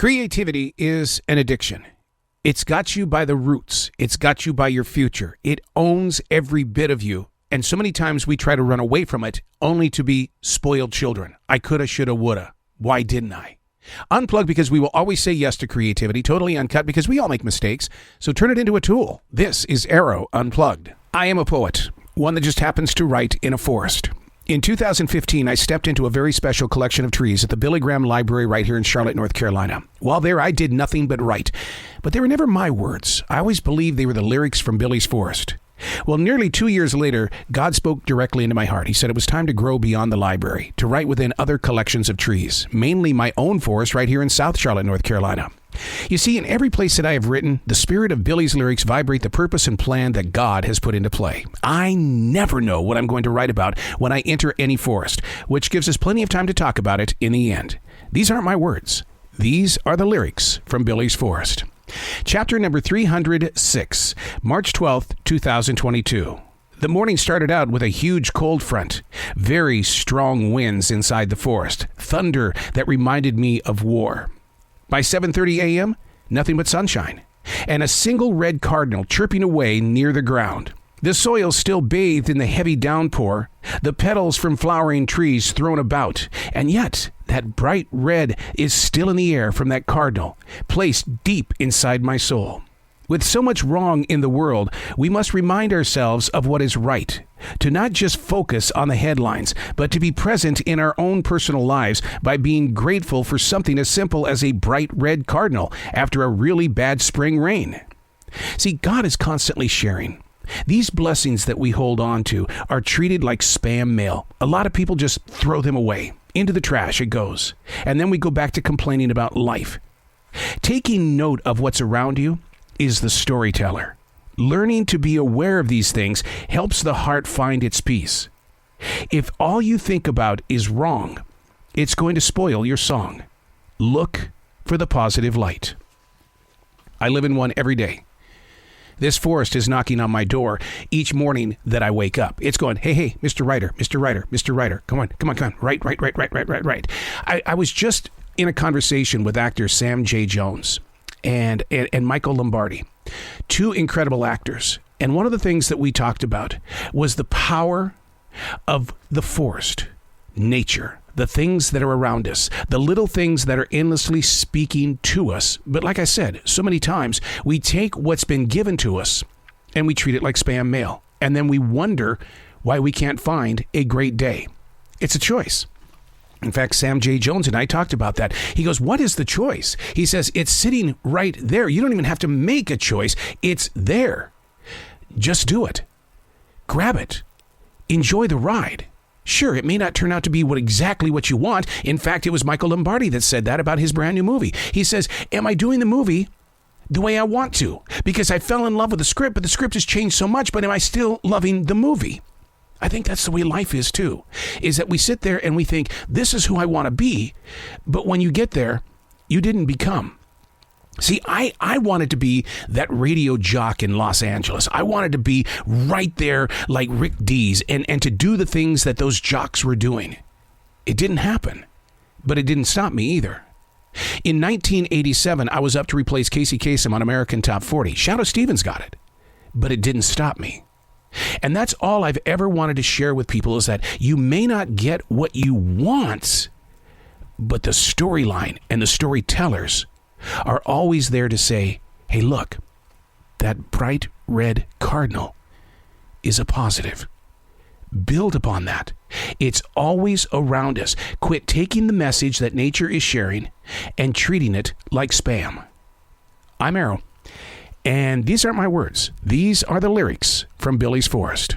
Creativity is an addiction. It's got you by the roots. It's got you by your future. It owns every bit of you. And so many times we try to run away from it only to be spoiled children. I coulda, shoulda, woulda. Why didn't I? Unplugged because we will always say yes to creativity. Totally uncut because we all make mistakes. So turn it into a tool. This is Arroe Unplugged. I am a poet, one that just happens to write in a forest. In 2015, I stepped into a very special collection of trees at the Billy Graham Library right here in Charlotte, North Carolina. While there, I did nothing but write. But they were never my words. I always believed they were the lyrics from Billy's Forest. Well, nearly 2 years later, God spoke directly into my heart. He said it was time to grow beyond the library, to write within other collections of trees, mainly my own forest right here in South Charlotte, North Carolina. You see, in every place that I have written, the spirit of Billy's lyrics vibrate the purpose and plan that God has put into play. I never know what I'm going to write about when I enter any forest, which gives us plenty of time to talk about it in the end. These aren't my words. These are the lyrics from Billy's Forest. Chapter number 306, March 12th, 2022. The morning started out with a huge cold front, very strong winds inside the forest, thunder that reminded me of war. By 7:30 a.m., nothing but sunshine, and a single red cardinal chirping away near the ground. The soil still bathed in the heavy downpour, the petals from flowering trees thrown about, and yet that bright red is still in the air from that cardinal, placed deep inside my soul. With so much wrong in the world, we must remind ourselves of what is right, to not just focus on the headlines, but to be present in our own personal lives by being grateful for something as simple as a bright red cardinal after a really bad spring rain. See, God is constantly sharing. These blessings that we hold on to are treated like spam mail. A lot of people just throw them away. Into the trash it goes. And then we go back to complaining about life. Taking note of what's around you is the storyteller. Learning to be aware of these things helps the heart find its peace. If all you think about is wrong, it's going to spoil your song. Look for the positive light. I live in one every day. This forest is knocking on my door each morning that I wake up. It's going, hey, Mr. Writer, Mr. Writer, Mr. Writer. Come on. Write. I was just in a conversation with actor Sam J. Jones and Michael Lombardi, two incredible actors. And one of the things that we talked about was the power of the forest, nature, the things that are around us, the little things that are endlessly speaking to us. But like I said, so many times we take what's been given to us and we treat it like spam mail. And then we wonder why we can't find a great day. It's a choice. In fact, Sam J. Jones and I talked about that. He goes, what is the choice? He says, it's sitting right there. You don't even have to make a choice. It's there. Just do it. Grab it. Enjoy the ride. Sure, it may not turn out to be exactly what you want. In fact, it was Michael Lombardi that said that about his brand new movie. He says, am I doing the movie the way I want to? Because I fell in love with the script, but the script has changed so much, but am I still loving the movie? I think that's the way life is too, is that we sit there and we think, this is who I want to be. But when you get there, you didn't become. See, I wanted to be that radio jock in Los Angeles. I wanted to be right there like Rick Dees and to do the things that those jocks were doing. It didn't happen, but it didn't stop me either. In 1987, I was up to replace Casey Kasem on American Top 40. Shadow Stevens got it, but it didn't stop me. And that's all I've ever wanted to share with people is that you may not get what you want, but the storyline and the storytellers are always there to say, hey, look, that bright red cardinal is a positive. Build upon that. It's always around us. Quit taking the message that nature is sharing and treating it like spam. I'm Arroe, and these aren't my words. These are the lyrics from Billy's Forest.